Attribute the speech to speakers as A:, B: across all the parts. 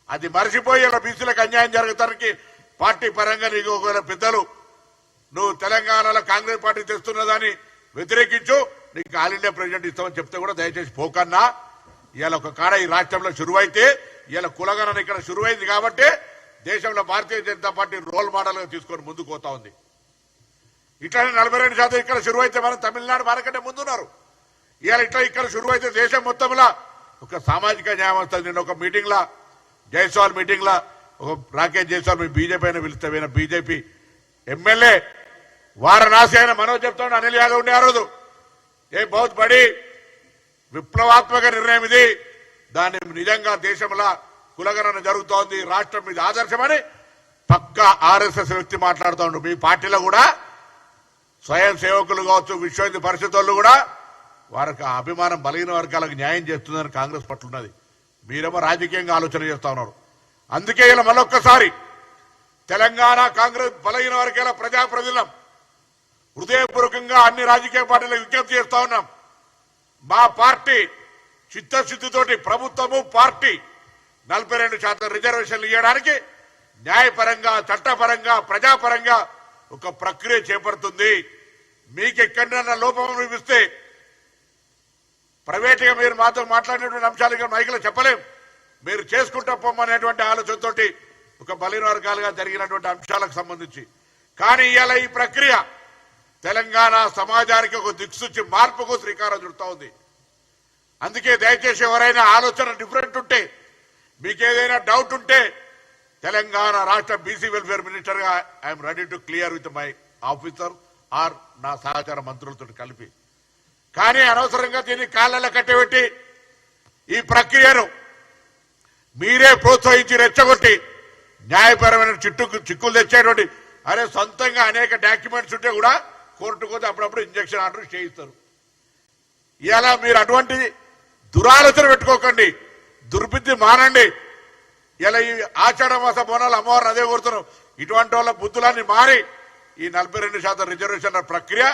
A: అది మర్చిపోయి ఇలా బీసీలకు అన్యాయం జరుగుతానికి పార్టీ పరంగా నీకు ఒకవేళ పెద్దలు నువ్వు తెలంగాణలో కాంగ్రెస్ పార్టీ తెస్తున్నదాన్ని వ్యతిరేకించు, నీకు ఆల్ ఇండియా ప్రెసిడెంట్ ఇస్తామని చెప్తే కూడా దయచేసి పోకన్నా. ఇవాళ ఒక కాడ ఈ రాష్ట్రంలో శురువైతే ఇవాళ కులగణన ఇక్కడ శురువైంది కాబట్టి దేశంలో Bharatiya Janata party role model గా తీసుకొని ముందుకు పోతా ఉంది. ఇట్లానే 42% ఇక్కడ శురువైతే మనం తమిళనాడు మనకంటే ముందున్నారు. ఇవాళ ఇట్లా ఇక్కడ శురువైతే దేశం మొత్తంలో ఒక సామాజిక న్యాయం వస్తుంది. నేను ఒక మీటింగ్ లా జైస్వాల్ మీటింగ్ లా ఒక రాకేష్ జైస్వాల్ మీ బీజేపీ అయినా పిలుస్తామైనా బీజేపీ ఎమ్మెల్యే వారణాసి అయిన మనోజ్ చెప్తాడు అనిల్ యాదవ్ ఉండే ఆ రోజు ఏ బహుత్ బడి విప్లవాత్మక నిర్ణయం ఇది, దాన్ని నిజంగా దేశంలో కులగణన జరుగుతోంది, రాష్ట్రం మీద ఆదర్శమని పక్క ఆర్ఎస్ఎస్ వ్యక్తి మాట్లాడుతూ మీ పార్టీలో కూడా స్వయం సేవకులు కావచ్చు విశ్వ హిందూ పరిషత్ వాళ్ళు కూడా వారికి అభిమానం బలహీన వర్గాలకు న్యాయం చేస్తుందని కాంగ్రెస్ పట్ల ఉన్నది. మీరేమో రాజకీయంగా ఆలోచన చేస్తా ఉన్నారు. అందుకే ఇలా మరొక్కసారి తెలంగాణ కాంగ్రెస్ బలహీన వర్గాల ప్రజాప్రతినిధులం హృదయపూర్వకంగా అన్ని రాజకీయ పార్టీలకు విజ్ఞప్తి చేస్తా ఉన్నాం. మా పార్టీ చిత్తశుద్ధితోటి ప్రభుత్వము పార్టీ 42% రిజర్వేషన్లు ఇవ్వడానికి న్యాయపరంగా చట్టపరంగా ప్రజాపరంగా ఒక ప్రక్రియ చేపడుతుంది. మీకు ఎక్కడైనా లోపం చూపిస్తే ప్రైవేట్గా మీరు మాతో మాట్లాడినటువంటి అంశాలు ఇక మైకులో చెప్పలేం, మీరు చేసుకుంటా పొమ్మనేటువంటి ఆలోచనతో ఒక బలహీన వర్గాలుగా జరిగినటువంటి అంశాలకు సంబంధించి. కానీ ఇవాళ ఈ ప్రక్రియ తెలంగాణ సమాజానికి ఒక దిక్సూచి మార్పుకు శ్రీకారం చుడతా ఉంది. అందుకే దయచేసి ఎవరైనా ఆలోచన డిఫరెంట్ ఉంటే మీకేదైనా డౌట్ ఉంటే తెలంగాణ రాష్ట్ర బీసీ వెల్ఫేర్ మినిస్టర్ గా I'm ready to clear with my officer or నా సహచార మంత్రులతో కలిపి. కానీ అనవసరంగా దీన్ని కాళ్ళలో కట్టబెట్టి ఈ ప్రక్రియను మీరే ప్రోత్సహించి రెచ్చగొట్టి న్యాయపరమైన చిక్కులు తెచ్చేటువంటి అరే సొంతంగా అనేక డాక్యుమెంట్స్ ఉంటే కూడా కోర్టుకు పోతే అప్పుడప్పుడు ఇంజక్షన్ ఆర్డర్ చేయిస్తారు. ఇలా మీరు అటువంటి దురాలోచన పెట్టుకోకండి, దుర్బుద్ధి మానండి. ఇలా ఈ ఆషాఢ మాస బోనాలు అమ్మవారిని అదే కోరుతున్నాం. ఇటువంటి వాళ్ళ బుద్ధులన్నీ మారి ఈ 42% రిజర్వేషన్ల ప్రక్రియ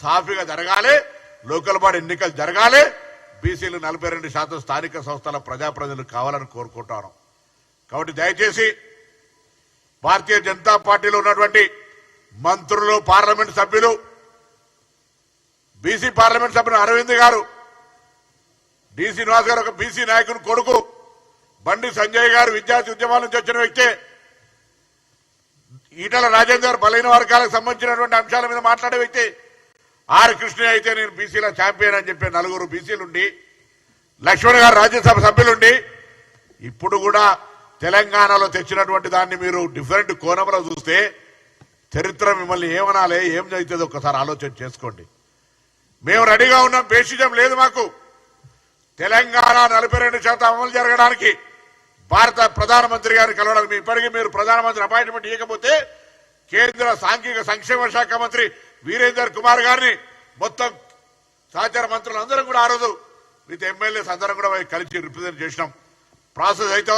A: సాఫీగా జరగాలి, లోకల్ బాడీ ఎన్నికలు జరగాలి, బీసీలు 42% స్థానిక సంస్థల ప్రజాప్రతినిధులు కావాలని కోరుకుంటాను. కాబట్టి దయచేసి భారతీయ జనతా పార్టీలో ఉన్నటువంటి మంత్రులు పార్లమెంట్ సభ్యులు బీసీ పార్లమెంట్ సభ్యులు అరవింద్ గారు డి శ్రీనివాస్ గారు ఒక బీసీ నాయకుని కొడుకు, బండి సంజయ్ గారు విద్యార్థి ఉద్యమాల నుంచి వచ్చిన వ్యక్తే, ఈటల రాజేందర్ బలహీన వర్గాలకు సంబంధించినటువంటి అంశాల మీద మాట్లాడే వ్యక్తి, ఆర్ కృష్ణ అయితే నేను బీసీల ఛాంపియన్ అని చెప్పి 4 బీసీలుండి, లక్ష్మణ్ గారు రాజ్యసభ సభ్యులుండి, ఇప్పుడు కూడా తెలంగాణలో తెచ్చినటువంటి దాన్ని మీరు డిఫరెంట్ కోణంలో చూస్తే చరిత్ర మిమ్మల్ని ఏమనాలి, ఏం జరుగుతుందో ఒక్కసారి ఆలోచన చేసుకోండి. మేము రెడీగా ఉన్నాం, బేసిజం లేదు మాకు. తెలంగాణ 42% అమలు జరగడానికి భారత ప్రధానమంత్రి గారిని కలవడానికి ఇప్పటికీ మీరు ప్రధానమంత్రి అపాయింట్మెంట్ ఇవ్వకపోతే కేంద్ర సాంఘిక సంక్షేమ శాఖ మంత్రి వీరేందర్ కుమార్ గారిని మొత్తం సహచార మంత్రులు అందరం కూడా ఆ రోజు విత్ ఎమ్మెల్యేస్ అందరం కూడా కలిసి రిప్రజెంట్ చేసినాం. ప్రాసెస్ అయితే